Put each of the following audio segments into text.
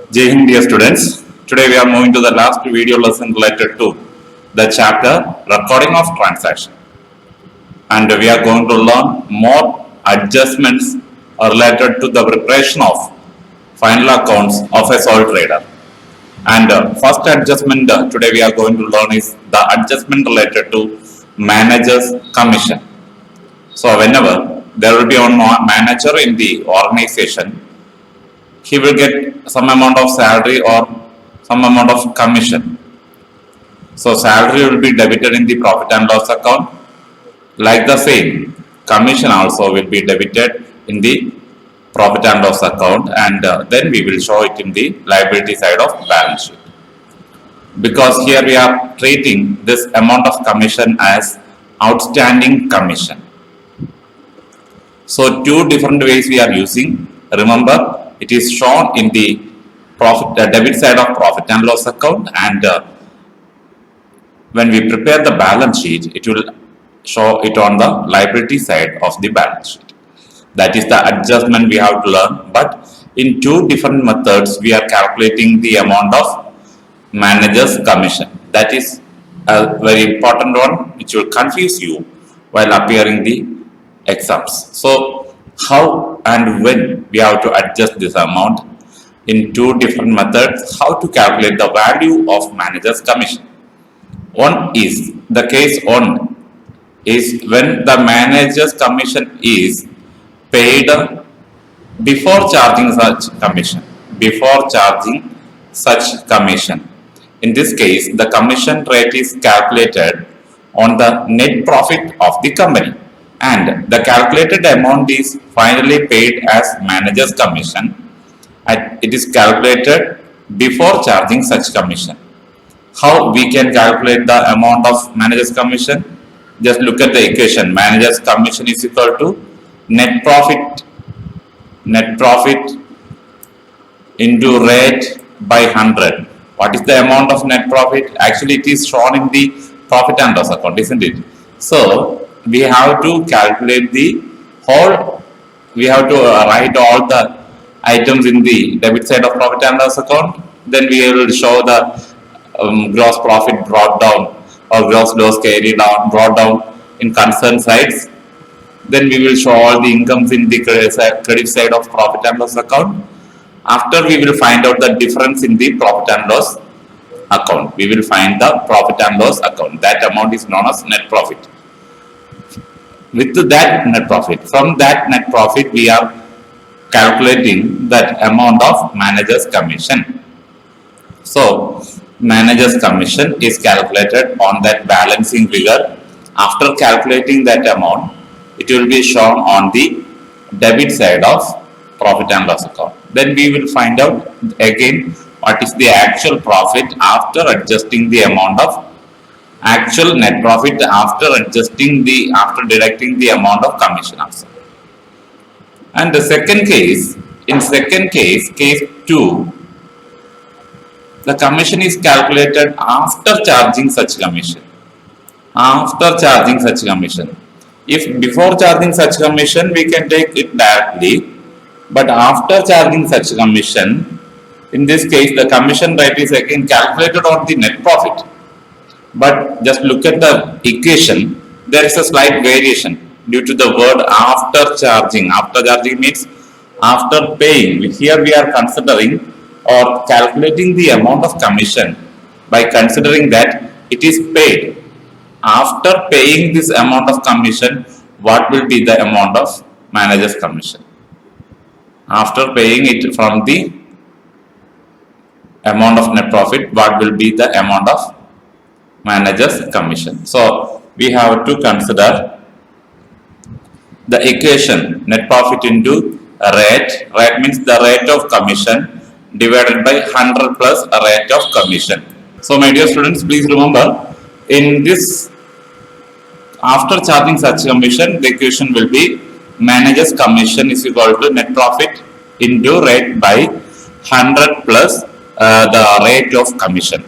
Jai Hind, dear students. Today we are moving to the last video lesson related to the chapter recording of transaction, and we are going to learn more adjustments related to the preparation of final accounts of a sole trader. And first adjustment today we are going to learn is the adjustment related to manager's commission. So whenever there will be a manager in the organization, he will get some amount of salary or some amount of commission. So salary will be debited in the profit and loss account. Like the same, commission also will be debited in the profit and loss account, and then we will show it in the liability side of balance sheet. Because here we are treating this amount of commission as outstanding commission. So two different ways we are using. Remember, it is shown in the debit side of profit and loss account, and when we prepare the balance sheet, it will show it on the liability side of the balance sheet. That is the adjustment we have to learn. But in two different methods, we are calculating the amount of manager's commission. That is a very important one, which will confuse you while appearing the exams. So how and when we have to adjust this amount in two different methods, how to calculate the value of manager's commission. One is, the case one is when the manager's commission is paid before charging such commission. Before charging such commission. In this case, the commission rate is calculated on the net profit of the company, and the calculated amount is finally paid as manager's commission, and it is calculated before charging such commission. How we can calculate the amount of manager's commission? Just look at the equation. Manager's commission is equal to net profit into rate by 100. What is the amount of net profit? Actually, it is shown in the profit and loss account, isn't it? So we have to calculate the whole, we have to write all the items in the debit side of profit and loss account. Then we will show the gross profit brought down or gross loss carried down, brought down in concerned sides. Then we will show all the incomes in the credit side of profit and loss account. After, we will find out the difference in the profit and loss account. We will find the profit and loss account. That amount is known as net profit. With that net profit, from that net profit, we are calculating that amount of manager's commission. So manager's commission is calculated on that balancing figure. After calculating that amount, it will be shown on the debit side of profit and loss account. Then we will find out again what is the actual profit after adjusting the amount of actual net profit after deducting the amount of commission also. And the second case, in second case, case 2, the commission is calculated after charging such commission. After charging such commission. If before charging such commission, we can take it directly, but after charging such commission, in this case, the commission rate is again calculated on the net profit. But just look at the equation, there is a slight variation due to the word after charging. After charging means after paying. Here we are considering or calculating the amount of commission by considering that it is paid. After paying this amount of commission, what will be the amount of manager's commission? After paying it from the amount of net profit, what will be the amount of manager's commission? So we have to consider the equation net profit into rate. Rate means the rate of commission divided by 100 plus a rate of commission. So my dear students, please remember, in this, after charging such commission, the equation will be manager's commission is equal to net profit into rate by 100 plus the rate of commission.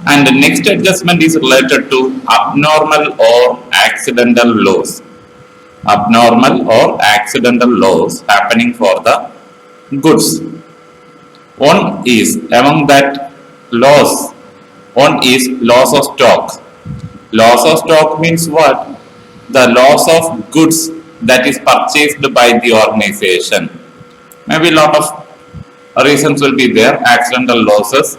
And the next adjustment is related to abnormal or accidental loss. Abnormal or accidental loss happening for the goods. One is among that loss. One is loss of stock. Loss of stock means what? The loss of goods that is purchased by the organization. Maybe a lot of reasons will be there. Accidental losses,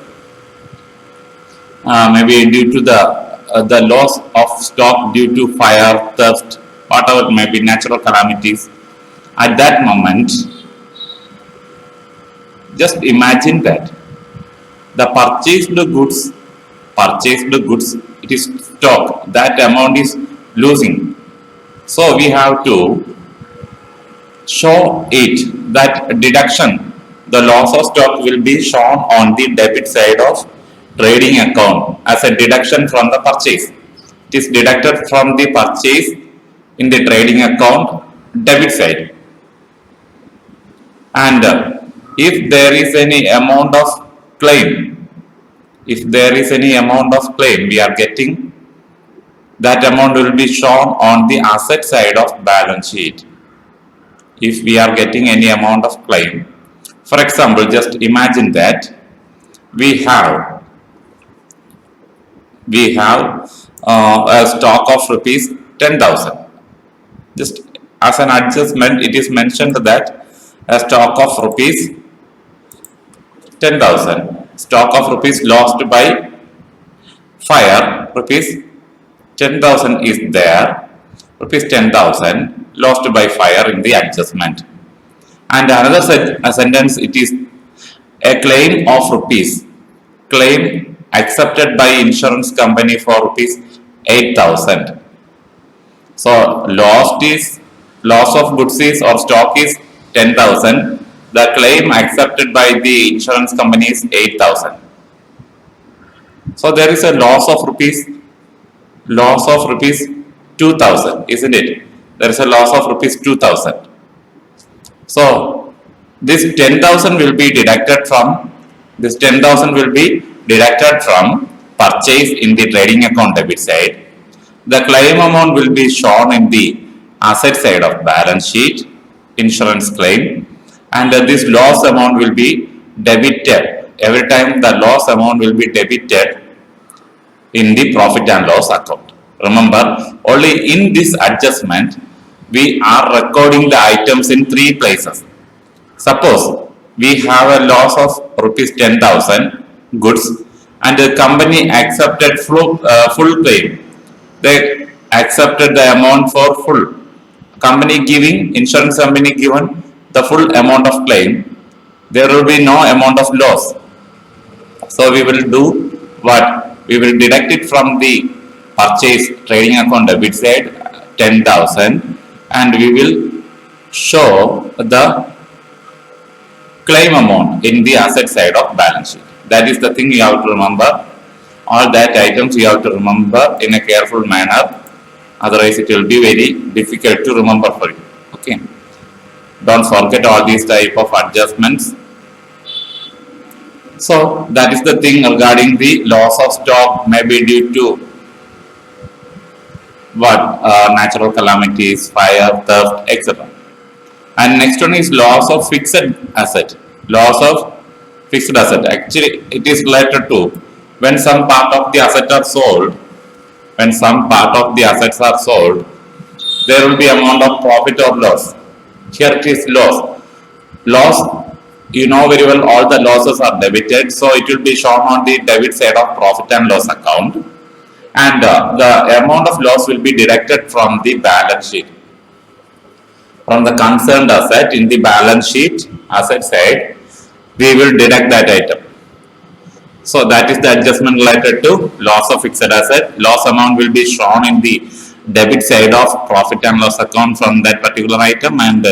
maybe due to the loss of stock due to fire, theft, whatever it may be, natural calamities. At that moment, just imagine that the purchased goods, it is stock. That amount is losing. So we have to show it that deduction. The loss of stock will be shown on the debit side of trading account as a deduction from the purchase. It is deducted from the purchase in the trading account debit side. And if there is any amount of claim, if there is any amount of claim we are getting, that amount will be shown on the asset side of balance sheet. If we are getting any amount of claim, for example, just imagine that we have a stock of rupees 10,000. Just as an adjustment, it is mentioned that a stock of rupees 10,000, stock of rupees lost by fire, rupees 10,000 is there, rupees 10,000 lost by fire in the adjustment. And another sentence, it is a claim of rupees, claim accepted by insurance company for rupees 8,000. So loss of goods is or stock is 10,000. The claim accepted by the insurance company is 8,000. So there is a loss of rupees 2,000, isn't it? There is a loss of rupees 2,000. So this 10,000 will be deducted from purchase in the trading account debit side. The claim amount will be shown in the asset side of balance sheet, insurance claim, and this loss amount will be debited. Every time the loss amount will be debited in the profit and loss account. Remember, only in this adjustment we are recording the items in three places. Suppose we have a loss of rupees 10,000 goods and the company accepted full claim. They accepted the amount for full. Insurance company given the full amount of claim. There will be no amount of loss. So we will do what? We will deduct it from the purchase trading account debit side 10,000 and we will show the claim amount in the asset side of balance sheet. That is the thing you have to remember. All that items you have to remember in a careful manner. Otherwise it will be very difficult to remember for you. Okay. Don't forget all these type of adjustments. So that is the thing regarding the loss of stock, maybe due to natural calamities, fire, theft, etc. And next one is loss of fixed asset. Loss of fixed asset. Actually, it is related to when some part of the asset are sold. When some part of the assets are sold, there will be amount of profit or loss. Here it is loss. Loss, you know very well, all the losses are debited, so it will be shown on the debit side of profit and loss account, and the amount of loss will be deducted from the balance sheet, from the concerned asset in the balance sheet asset side. We will deduct that item. So that is the adjustment related to loss of fixed asset. Loss amount will be shown in the debit side of profit and loss account from that particular item, and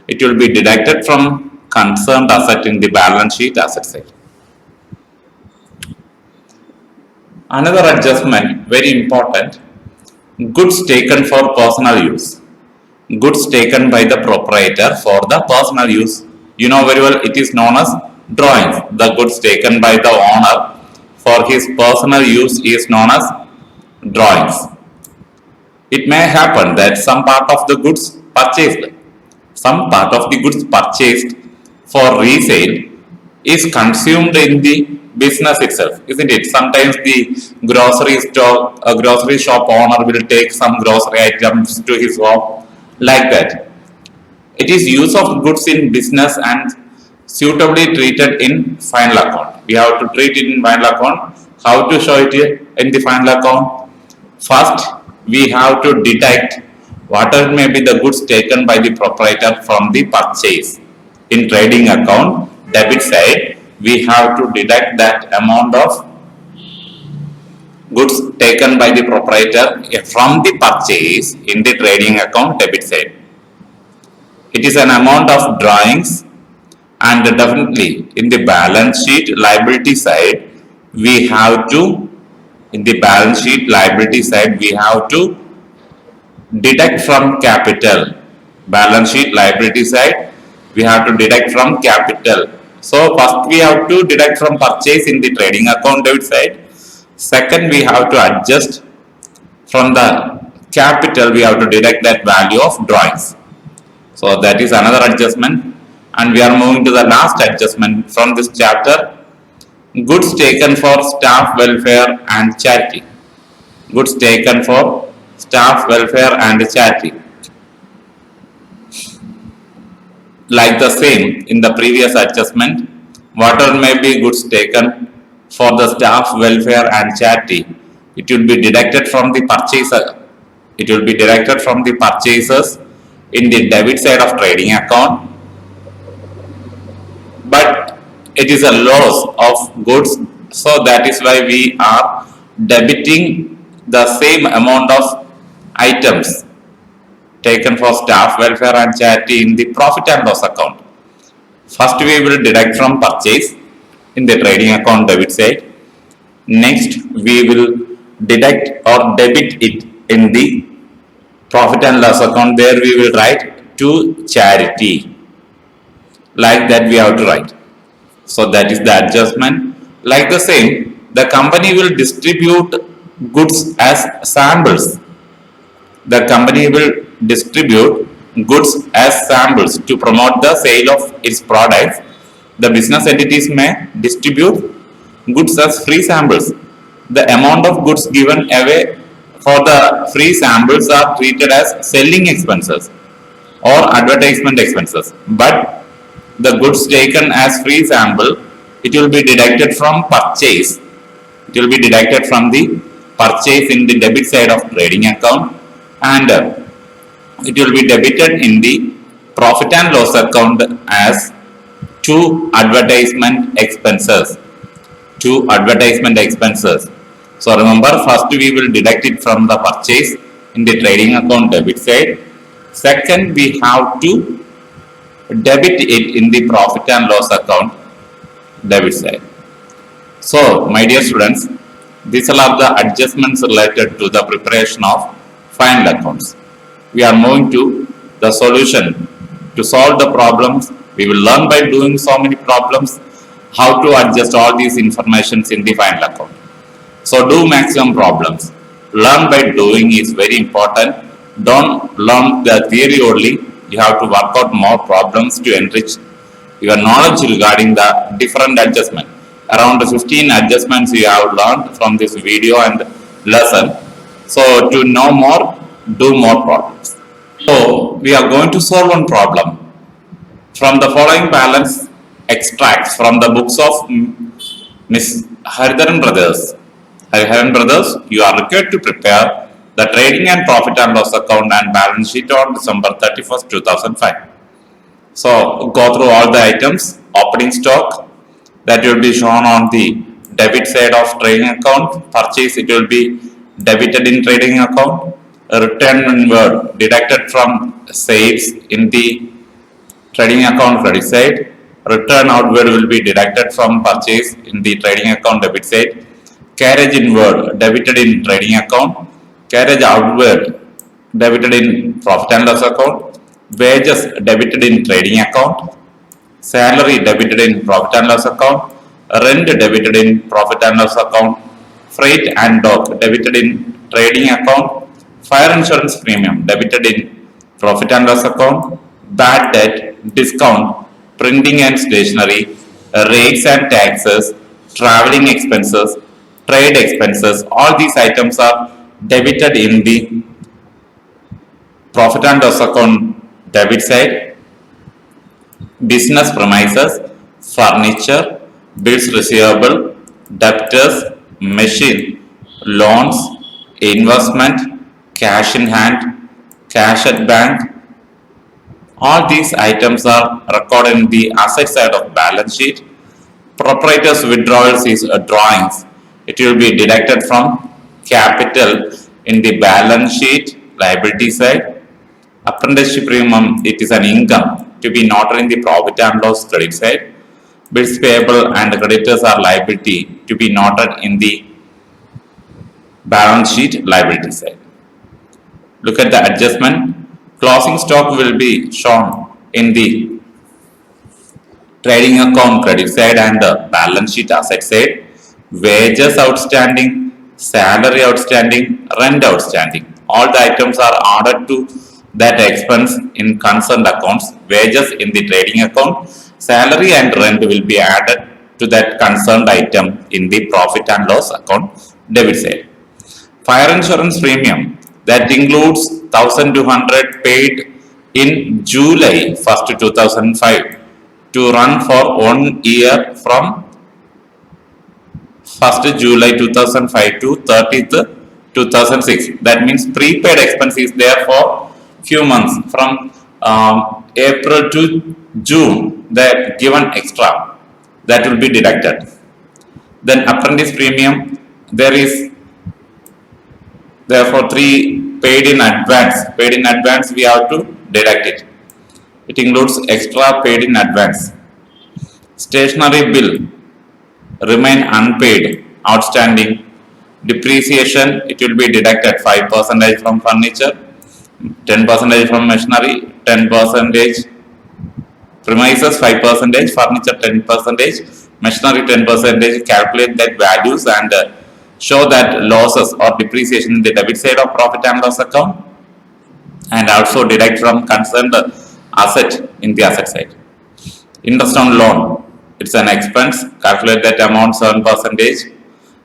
it will be deducted from concerned asset in the balance sheet asset side. Another adjustment, very important, goods taken for personal use. Goods taken by the proprietor for the personal use. You know very well, it is known as drawings. The goods taken by the owner for his personal use is known as drawings. It may happen that some part of the goods purchased for resale is consumed in the business itself, isn't it? Sometimes the grocery shop owner will take some grocery items to his home, like that. It is use of goods in business and suitably treated in final account. We have to treat it in final account. How to show it in the final account? First, we have to deduct whatever may be the goods taken by the proprietor from the purchase. In trading account, debit side, we have to deduct that amount of goods taken by the proprietor from the purchase in the trading account debit side. It is an amount of drawings, and definitely in the balance sheet liability side, we have to, in the balance sheet liability side, we have to deduct from capital. Balance sheet liability side, we have to deduct from capital. So first we have to deduct from purchase in the trading account debit side. Second, we have to adjust from the capital, we have to deduct that value of drawings. So that is another adjustment. And we are moving to the last adjustment from this chapter. Goods taken for staff welfare and charity. Goods taken for staff welfare and charity. Like the same in the previous adjustment, whatever may be goods taken for the staff welfare and charity, it will be deducted from the purchaser. It will be deducted from the purchasers in the debit side of trading account. But it is a loss of goods, so that is why we are debiting the same amount of items taken for staff welfare and charity in the profit and loss account. First, we will deduct from purchase in the trading account debit side. Next, we will deduct or debit it in the profit and loss account. There we will write to charity. Like that we have to write. So that is the adjustment. Like the same, the company will distribute goods as samples. The company will distribute goods as samples to promote the sale of its products. The business entities may distribute goods as free samples. The amount of goods given away for the free samples are treated as selling expenses or advertisement expenses. But the goods taken as free sample, it will be deducted from purchase. It will be deducted from the purchase in the debit side of trading account, and it will be debited in the profit and loss account as two advertisement expenses. Two advertisement expenses. So remember, first we will deduct it from the purchase in the trading account debit side. Second, we have to debit it in the profit and loss account debit side. So my dear students, these are the adjustments related to the preparation of final accounts. We are moving to the solution. To solve the problems, we will learn by doing so many problems how to adjust all these informations in the final account. So do maximum problems. Learn by doing is very important. Don't learn the theory only. You have to work out more problems to enrich your knowledge regarding the different adjustments. Around 15 adjustments you have learned from this video and lesson. So to know more, do more problems. So we are going to solve one problem. From the following balance extracts from the books of Miss Hariharan Brothers. Hariharan Brothers, you are required to prepare the trading and profit and loss account and balance sheet on December 31st, 2005. So go through all the items. Opening stock, that will be shown on the debit side of trading account. Purchase, it will be debited in trading account. Return inward, deducted from sales in the trading account credit side. Return outward will be deducted from purchase in the trading account debit side. Carriage inward, debited in trading account. Carriage outward, debited in profit and loss account. Wages, debited in trading account. Salary, debited in profit and loss account. Rent, debited in profit and loss account. Freight and dock, debited in trading account. Fire insurance premium, debited in profit and loss account. Bad debt, discount, printing and stationery, rates and taxes, traveling expenses, trade expenses, all these items are debited in the profit and loss account debit side. Business premises, furniture, bills receivable, debtors, machine, loans, investment, cash in hand, cash at bank. All these items are recorded in the asset side of balance sheet. Proprietor's withdrawals is drawings. It will be deducted from capital in the balance sheet liability side. Apprenticeship premium, it is an income to be noted in the profit and loss credit side. Bills payable and creditors are liability to be noted in the balance sheet liability side. Look at the adjustment. Closing stock will be shown in the trading account credit side and the balance sheet asset side. Wages outstanding, salary outstanding, rent outstanding. All the items are added to that expense in concerned accounts. Wages in the trading account, salary and rent will be added to that concerned item in the profit and loss account debit side. Fire insurance premium, that includes 1200 paid in July 1st, 2005 to run for 1 year from 1st July 2005 to 30th 2006. That means prepaid expense is there for few months from April to June. The given extra that will be deducted. Then apprentice premium, there is therefore 3 paid in advance. Paid in advance we have to deduct it. It includes extra paid in advance. Stationery bill remain unpaid, outstanding. Depreciation, it will be deducted 5% from furniture, 10% from machinery, 10% premises, 5%, furniture 10%, machinery 10%. Calculate that values and show that losses or depreciation in the debit side of profit and loss account, and also deduct from concerned asset in the asset side. Interest on loan, it's an expense. Calculate that amount 7%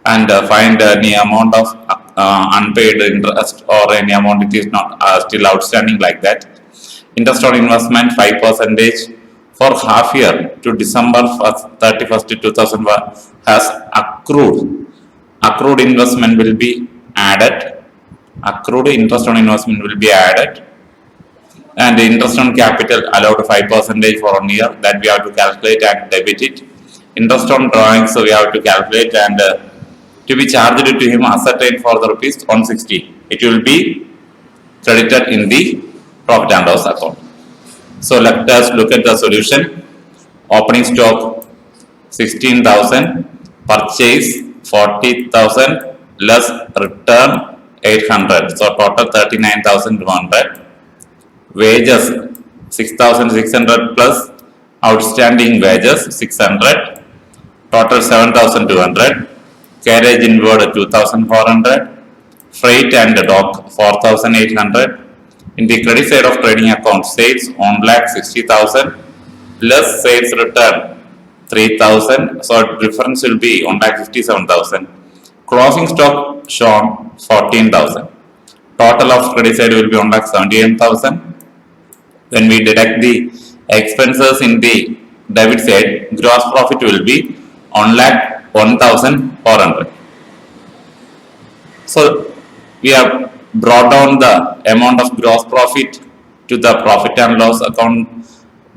and find any amount of unpaid interest or any amount it is not still outstanding like that. Interest on investment 5% for half year to December 31st, 2001 has accrued. Accrued investment will be added. Accrued interest on investment will be added. And the interest on capital allowed 5% for 1 year, that we have to calculate and debit it. Interest on drawings, so we have to calculate and to be charged to him ascertained for the rupees 160. It will be credited in the profit and loss account. So let us look at the solution. Opening stock 16,000, purchase 40,000, less return 800. So total 39,200. Wages 6,600 plus outstanding wages 600. Total 7,200. Carriage inward 2,400. Freight and dock 4,800. In the credit side of trading account, sales 1,60,000 plus sales return 3,000. So difference will be 1,57,000. Closing stock shown 14,000. Total of credit side will be 1,78,000. When we deduct the expenses in the debit side, gross profit will be 1,01,400. So we have brought down the amount of gross profit to the profit and loss account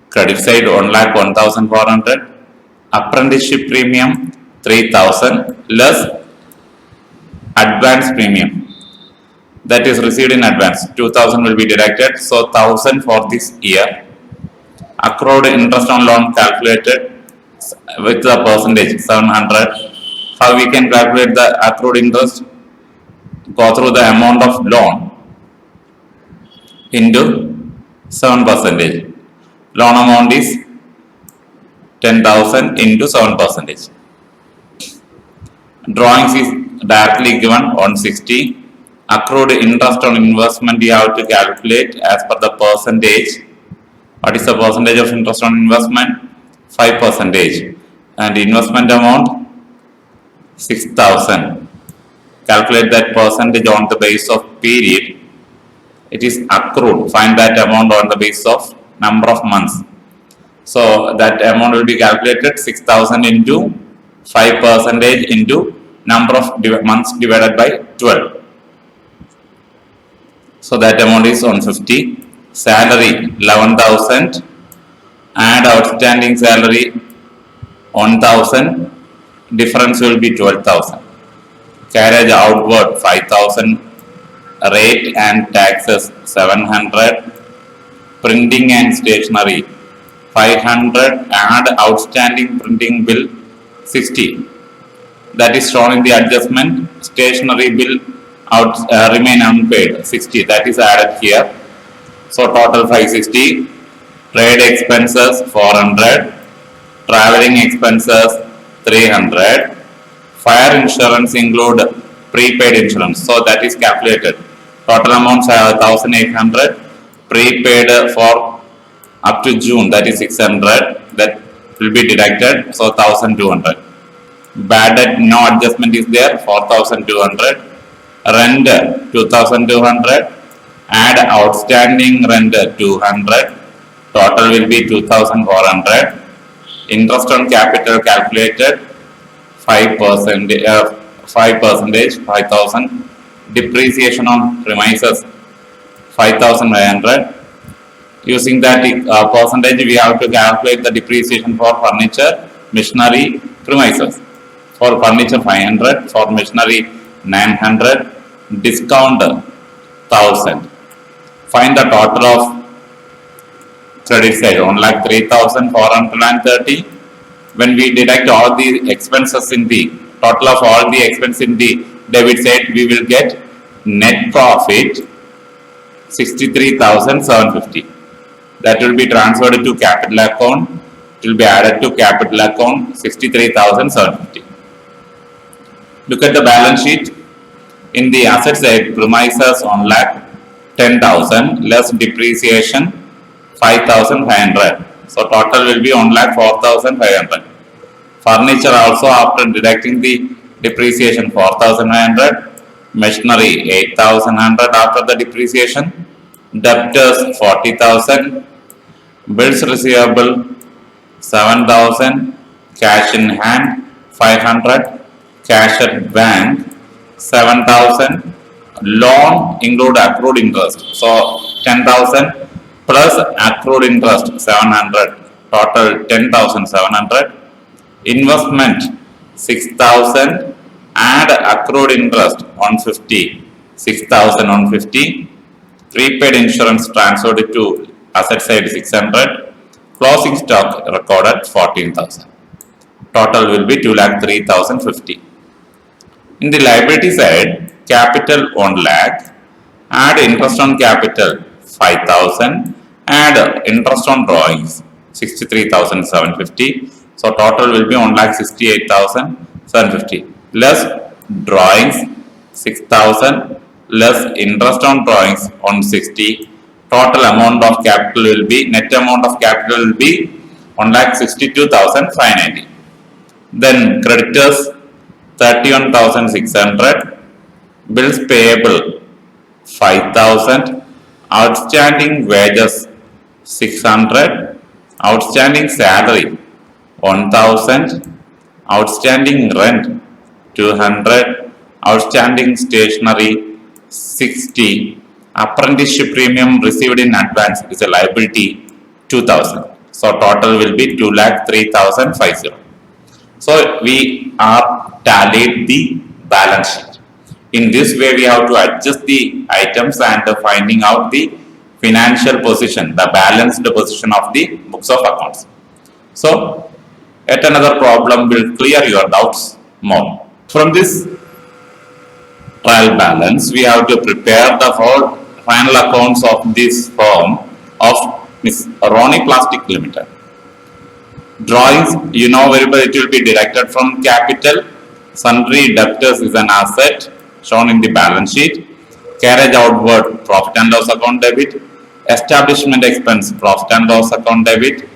credit side 1,01,400. Apprenticeship premium 3,000 less advance premium that is received in advance, 2,000 will be deducted, so 1,000 for this year. Accrued interest on loan calculated with the percentage 700. How we can calculate the accrued interest? Go through the amount of loan into 7%. Loan amount is 10,000 into 7%. Drawings is directly given 160. Accrued interest on investment you have to calculate as per the percentage. What is the percentage of interest on investment? 5%. and investment amount 6,000. Calculate that percentage on the basis of period. It is accrued. Find that amount on the basis of number of months. So that amount will be calculated 6,000 into 5% into number of months divided by 12. So that amount is 150. Salary 11,000. Add outstanding salary 1,000. Difference will be 12,000. Carriage outward 5,000. Rate and taxes 700. Printing and stationery 500. Add outstanding printing bill 60. That is shown in the adjustment. Stationery bill remain unpaid 60. That is added here. So total 560. Trade expenses 400. Traveling expenses 300. Fire insurance include prepaid insurance. So that is calculated. Total amounts are 1,800. Prepaid for up to June, that is 600. That will be deducted. So 1,200. Bad debt, no adjustment is there, 4,200. Rent 2,200. Add outstanding rent 200. Total will be 2,400. Interest on capital calculated 5%, 5,000. Depreciation on premises 5,500. Using that percentage, we have to calculate the depreciation for furniture, machinery, premises. For furniture 500, for machinery 900, discount 1,000. Find the total of credit side 1,03,430. When we deduct all the expenses in the total of all the expense in the debit side, we will get net profit 63,750. That will be transferred to capital account. It will be added to capital account 63,750. Look at the balance sheet. In the asset side, premises 1,10,000 less depreciation 5,500. So total will be 1,04,500. Furniture also after deducting the depreciation 4,500. Machinery 8,100 after the depreciation. Debtors 40,000. Bills receivable 7,000. Cash in hand 500. Cash at bank 7,000. Loan include accrued interest. So 10,000 plus accrued interest 700. Total 10,700. Investment 6,000. Add accrued interest 150. 6,150. Prepaid insurance transferred to asset side 600. Closing stock recorded 14,000. Total will be 2,03,050. In the liability side, capital 1 lakh. Add interest on capital 5,000. Add interest on drawings 63,750. So total will be 1,68,750. Less drawings 6,000. Less interest on drawings 160. Total amount of capital will be, net amount of capital will be 1,62,590. Then creditors 31,600. Bills payable 5,000. Outstanding wages 600. Outstanding salary 1,000. Outstanding rent 200. Outstanding stationery 60. Apprenticeship premium received in advance is a liability 2,000. So total will be 2,03,050. So we are tallied the balance sheet. In this way, we have to adjust the items and finding out the financial position, the balanced position of the books of accounts. So yet another problem will clear your doubts more. From this trial balance, we have to prepare the whole final accounts of this firm of Miss Ronnie Plastic Limited. Drawings, you know very well, it will be deducted from capital. Sundry debtors is an asset shown in the balance sheet. Carriage outward, profit and loss account debit. Establishment expense, profit and loss account debit.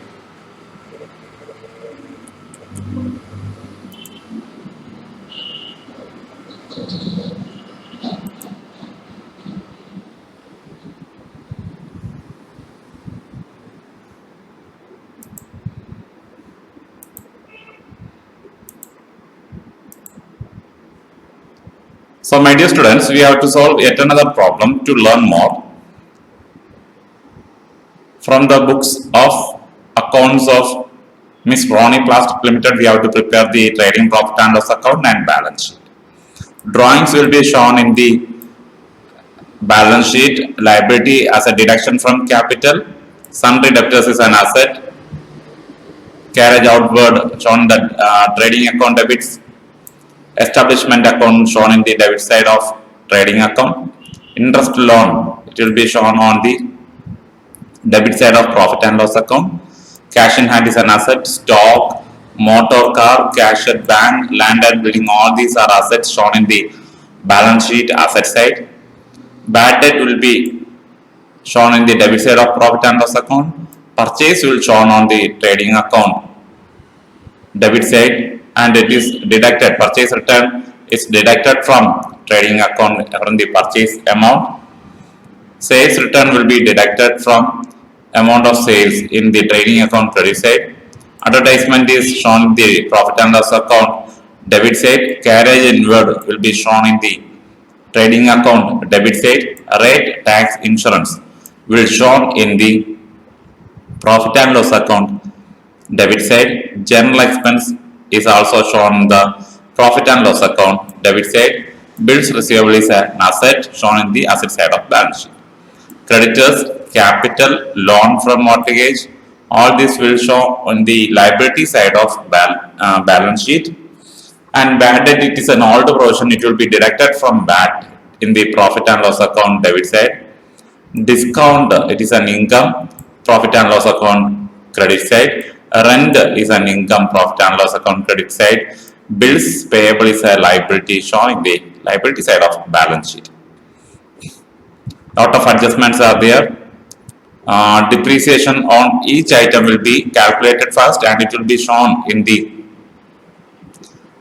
So my dear students, we have to solve yet another problem to learn more. From the books of accounts of Miss Ronnie Plastic Limited, we have to prepare the trading profit and loss account and balance sheet. Drawings will be shown in the balance sheet. Liability as a deduction from capital. Sundry debtors is an asset. Carriage outward shown that trading account debits. Establishment account shown in the debit side of trading account. Interest loan, it will be shown on the debit side of profit and loss account. Cash in hand is an asset. Stock, motor car, cash at bank, land and building, all these are assets shown in the balance sheet asset side. Bad debt will be shown in the debit side of profit and loss account. Purchase will shown on the trading account debit side, and it is deducted. Purchase return is deducted from trading account from the purchase amount. Sales return will be deducted from amount of sales in the trading account credit side. Advertisement is shown in the profit and loss account debit side. Carriage inward will be shown in the trading account debit side. Rate, tax, insurance will shown in the profit and loss account debit side. General expense is also shown in the profit and loss account debit side. Bills receivable is an asset shown in the asset side of balance sheet. Creditors, capital, loan from mortgage, all this will show on the liability side of balance sheet. And bad debt, it is an old provision, it will be deducted from bad in the profit and loss account debit side. Discount, it is an income, profit and loss account credit side. Rent is an income, profit and loss account credit side. Bills payable is a liability shown in the liability side of balance sheet. Lot of adjustments are there. Depreciation on each item will be calculated first, and it will be shown in the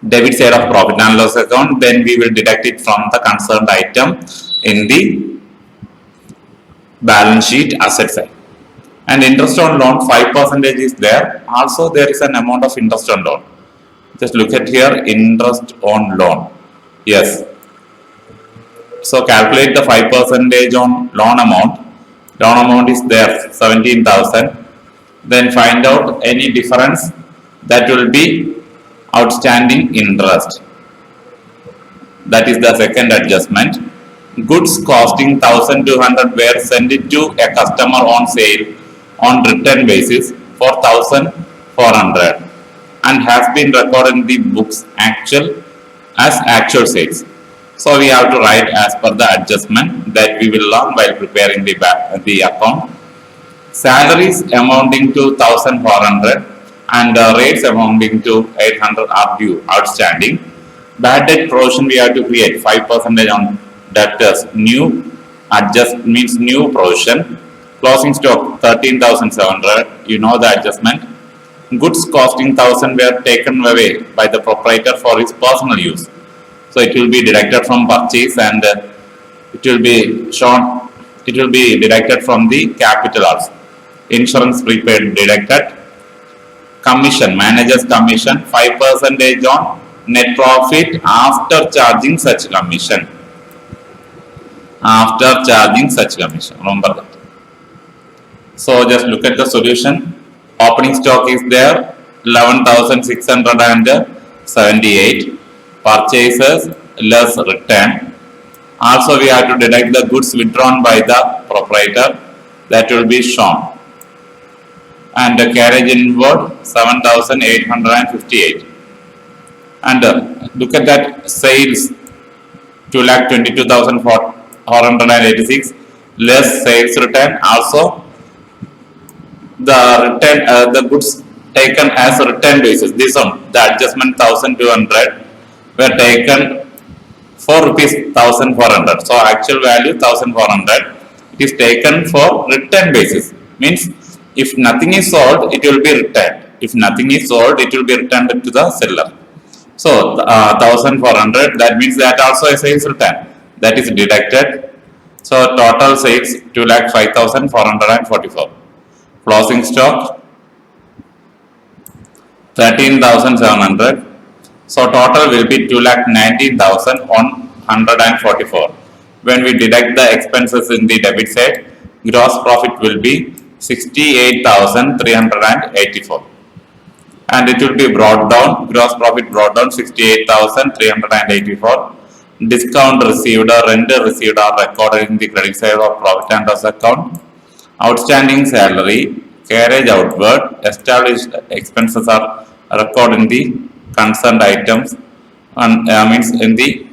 debit side of profit and loss account. Then we will deduct it from the concerned item in the balance sheet asset side. And interest on loan 5% is there. Also there is an amount of interest on loan. Just look at here, interest on loan. Yes. So calculate the 5% on loan amount. Loan amount is there 17,000. Then find out any difference that will be outstanding interest. That is the second adjustment. Goods costing 1,200 were sent to a customer on sale on return basis for 1,400 and has been recorded in the books as actual sales. So we have to write as per the adjustment that we will learn while preparing the account. Salaries amounting to 1,400 and rates amounting to 800 are due outstanding. Bad debt provision we have to create 5% on debtors. New adjust means new provision. Closing stock 13,700. You know the adjustment. Goods costing 1,000 were taken away by the proprietor for his personal use. So it will be deducted from purchase, and it will be shown. It will be deducted from the capital also. Insurance prepaid deducted. Commission, manager's commission 5% on net profit after charging such commission. After charging such commission. Remember that. So just look at the solution. Opening stock is there 11,678. Purchases less return. Also we have to deduct the goods withdrawn by the proprietor. That will be shown. And the carriage inward 7,858. And look at that, sales 2,22,486 less sales return. Also the return, the goods taken as a return basis. This one, the adjustment 1,200 were taken for rupees 1,400. So actual value 1,400. It is taken for return basis. Means if nothing is sold, it will be returned. If nothing is sold, it will be returned to the seller. So 1,400. That means that also a sales return. That is deducted. So total sales 2,05,444. Closing stock 13,700. So total will be 2,19,000 on 144. When we deduct the expenses in the debit side, gross profit will be 68,384. And it will be brought down, gross profit brought down 68,384. Discount received or rent received are recorded in the credit side of profit and loss account. Outstanding salary, carriage outward, established expenses are recorded in the concerned items and means in the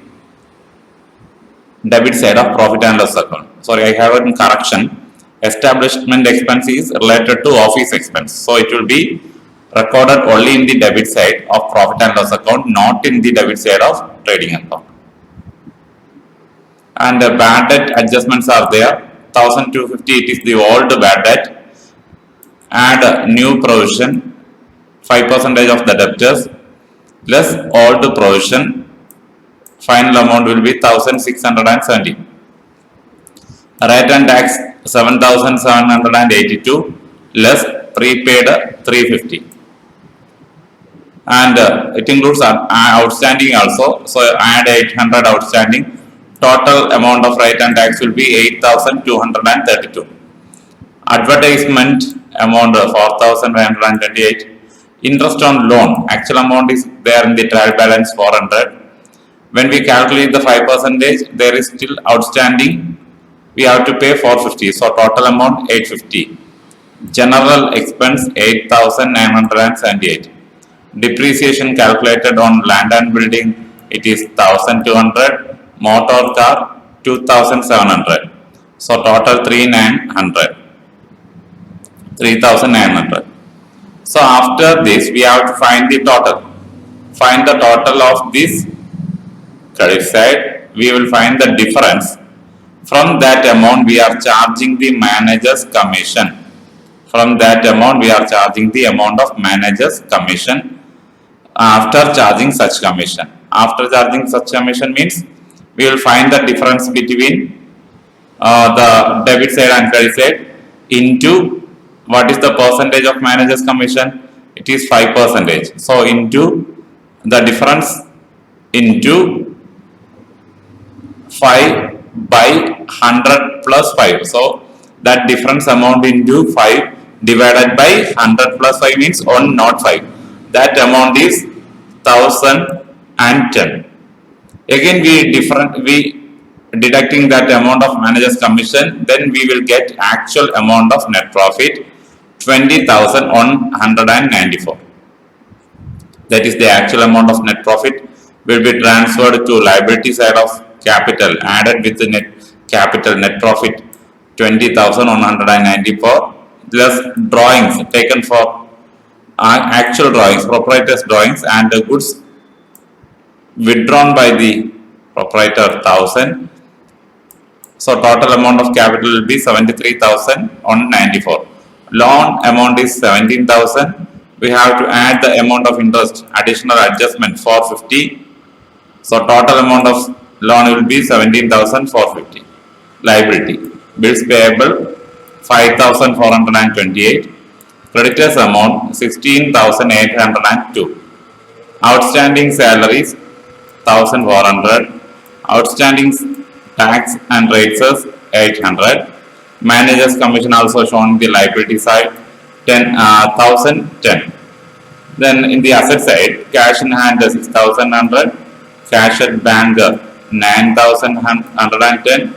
debit side of profit and loss account. Sorry, I have a correction. Establishment expense is related to office expense. So it will be recorded only in the debit side of profit and loss account, not in the debit side of trading account. And the bad debt adjustments are there. 1,250, it is the old bad debt. Add new provision, 5% of the debtors, less old provision, final amount will be 1,670. Rate and tax 7,782, less prepaid 350. And it includes outstanding also, so add 800 outstanding. Total amount of rate and tax will be 8,232. Advertisement amount 4,528. Interest on loan, actual amount is there in the trial balance 400. When we calculate the 5%, there is still outstanding. We have to pay 450. So total amount 850. General expense 8,978. Depreciation calculated on land and building, it is 1,200. Motor car 2,700. So total 3,900. So after this we have to find the total. Find the total of this credit side. We will find the difference. From that amount we are charging the manager's commission. From that amount we are charging the amount of manager's commission after charging such commission. After charging such commission means we will find the difference between the debit side and credit side into what is the percentage of manager's commission? It is 5%. So into the difference into 5 by 100 plus 5. So that difference amount into 5 divided by 100 plus 5 means 1, not 5. That amount is 1,010. Again we deducting that amount of manager's commission, then we will get actual amount of net profit 20,194. That is the actual amount of net profit will be transferred to liability side of capital, added with the net capital net profit 20,194 plus drawings taken for actual drawings, proprietor's drawings, and the goods withdrawn by the proprietor 1,000. So total amount of capital will be 73,194. Loan amount is 17,000. We have to add the amount of interest, additional adjustment 450. So total amount of loan will be 17,450. Liability, bills payable 5,428. Creditors amount 16,802. Outstanding salaries 1,400. Outstanding tax and rates 800. Manager's commission also shown in the liability side 1,010. Then in the asset side, cash in hand 6,100. Cash at bank 9,110.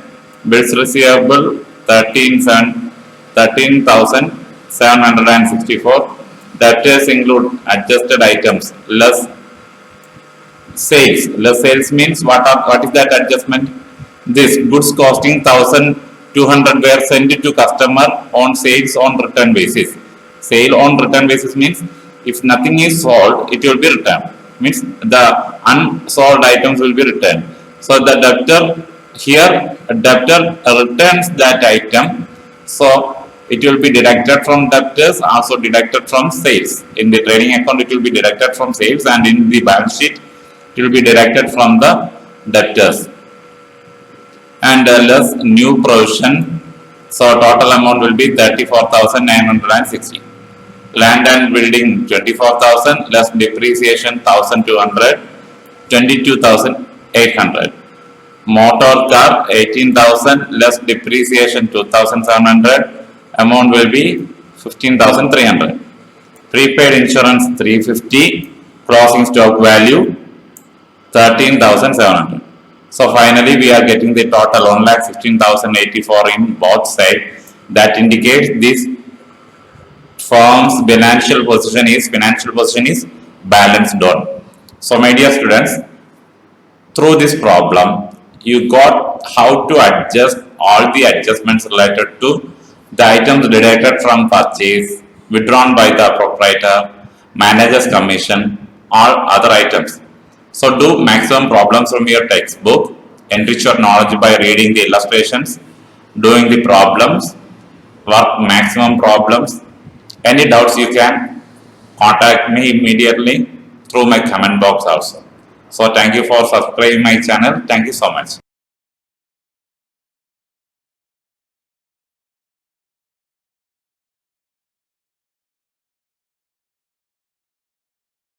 Bills receivable 13,764. Debtors include adjusted items less sales. Less sales means what is that adjustment? This goods costing 1,200 were sent to customer on sales on return basis. Sale on return basis means if nothing is sold, it will be returned. Means the unsold items will be returned. So the debtor returns that item. So it will be deducted from debtors, also deducted from sales. In the trading account, it will be deducted from sales, and in the balance sheet, it will be deducted from the debtors. And less new provision. So total amount will be 34,960. Land and building 24,000, less depreciation 1,200, 22,800. Motor car 18,000 less depreciation 2,700, amount will be 15,300. Prepaid insurance 350, closing stock value 13,700. So finally we are getting the total 1,16,084 in both sides. That indicates this firm's financial position is balanced on. So my dear students, through this problem you got how to adjust all the adjustments related to the items deducted from purchase, withdrawn by the proprietor, manager's commission, or other items. So do maximum problems from your textbook, enrich your knowledge by reading the illustrations, doing the problems, work maximum problems. Any doubts you can contact me immediately through my comment box also. So thank you for subscribing my channel. Thank you so much.